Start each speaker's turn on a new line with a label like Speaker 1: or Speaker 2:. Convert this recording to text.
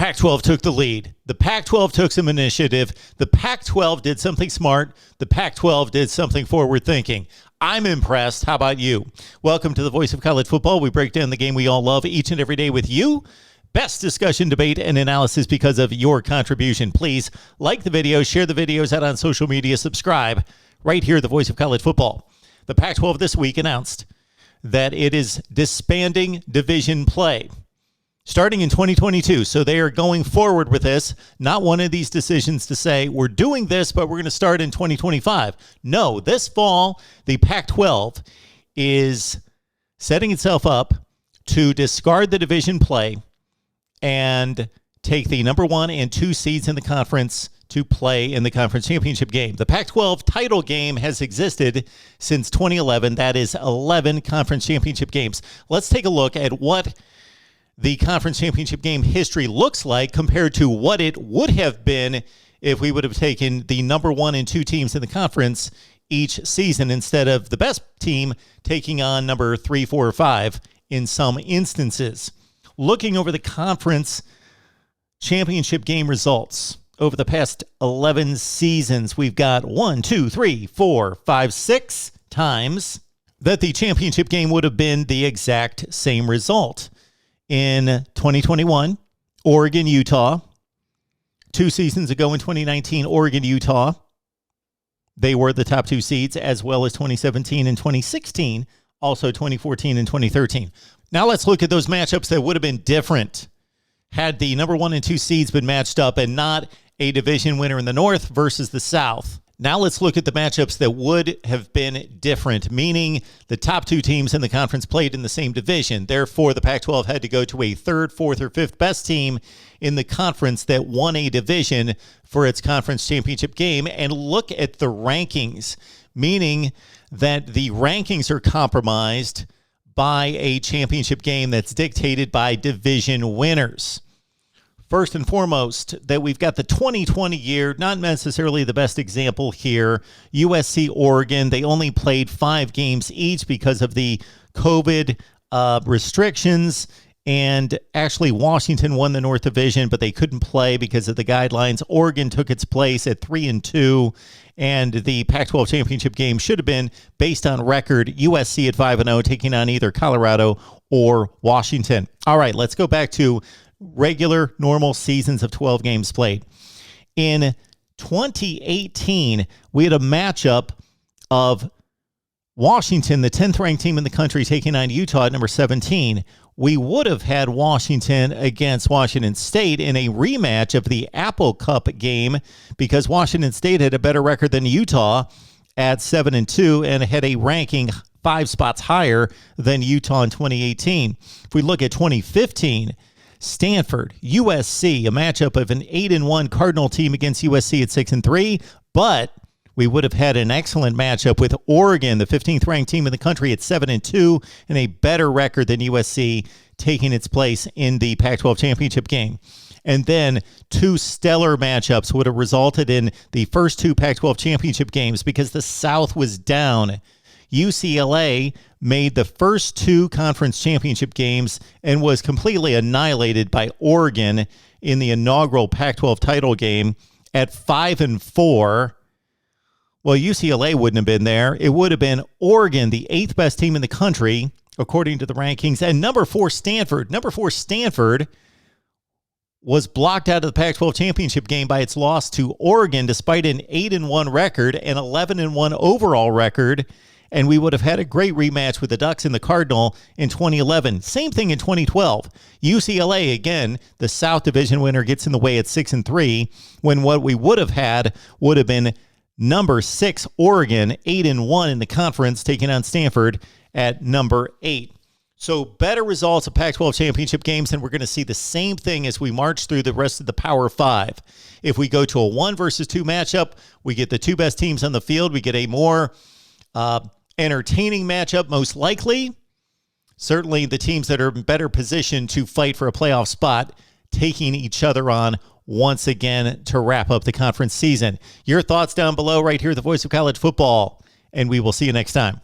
Speaker 1: Pac-12 took the lead. The Pac-12 took some initiative. The Pac-12 did something smart. The Pac-12 did something forward-thinking. I'm impressed. How about you? Welcome to the Voice of College Football. We break down the game we all love each and every day with you. Best discussion, debate, and analysis because of your contribution. Please like the video, share the videos out on social media, subscribe right here at the Voice of College Football. The Pac-12 this week announced that it is disbanding division play starting in 2022. So they are going forward with this. Not one of these decisions to say, we're doing this, but we're going to start in 2025. No, this fall, the Pac-12 is setting itself up to discard the division play and take the number 1 and 2 seeds in the conference to play in the conference championship game. The Pac-12 title game has existed since 2011. That is 11 conference championship games. Let's take a look at what the conference championship game history looks like compared to what it would have been if we would have taken the number 1 and 2 teams in the conference each season instead of the best team taking on number 3, 4, or 5 in some instances. Looking over the conference championship game results over the past 11 seasons, we've got 1, 2, 3, 4, 5, 6 times that the championship game would have been the exact same result. In 2021, Oregon, Utah. 2 seasons ago in 2019, Oregon, Utah. They were the top 2 seeds, as well as 2017 and 2016, also 2014 and 2013. Now let's look at those matchups that would have been different had the number 1 and 2 seeds been matched up and not a division winner in the North versus the South. Now let's look at the matchups that would have been different, meaning the top 2 teams in the conference played in the same division. Therefore, the Pac-12 had to go to a 3rd, 4th, or 5th best team in the conference that won a division for its conference championship game and look at the rankings, meaning that the rankings are compromised by a championship game that's dictated by division winners. First and foremost, that we've got the 2020 year, not necessarily the best example here. USC, Oregon, they only played 5 games each because of the COVID restrictions. And actually, Washington won the North Division, but they couldn't play because of the guidelines. Oregon took its place at 3-2, and the Pac-12 championship game should have been based on record. USC at 5-0, taking on either Colorado or Washington. All right, let's go back to regular, normal seasons of 12 games played. In 2018, we had a matchup of Washington, the 10th ranked team in the country, taking on Utah at number 17. We would have had Washington against Washington State in a rematch of the Apple Cup game because Washington State had a better record than Utah at 7-2 and had a ranking 5 spots higher than Utah in 2018. If we look at 2015, Stanford, USC, a matchup of an 8-1 Cardinal team against USC at 6-3, but we would have had an excellent matchup with Oregon, the 15th ranked team in the country at 7-2, and a better record than USC, taking its place in the Pac-12 championship game. And then 2 stellar matchups would have resulted in the first 2 Pac-12 championship games because the South was down. UCLA made the first 2 conference championship games and was completely annihilated by Oregon in the inaugural Pac-12 title game at 5-4. Well, UCLA wouldn't have been there. It would have been Oregon, the 8th best team in the country, according to the rankings, and number 4 Stanford. Number 4 Stanford was blocked out of the Pac-12 championship game by its loss to Oregon despite an 8-1 record and 11-1 overall record. And we would have had a great rematch with the Ducks and the Cardinal in 2011. Same thing in 2012. UCLA, again, the South Division winner, gets in the way at 6-3, when what we would have had would have been number 6 Oregon, 8-1 in the conference, taking on Stanford at number 8. So better results of Pac-12 championship games, and we're going to see the same thing as we march through the rest of the Power 5. If we go to a 1 versus 2 matchup, we get the 2 best teams on the field. We get a more entertaining matchup, most likely. Certainly the teams that are in better position to fight for a playoff spot taking each other on once again to wrap up the conference season. Your thoughts down below right here at the Voice of College Football, and we will see you next time.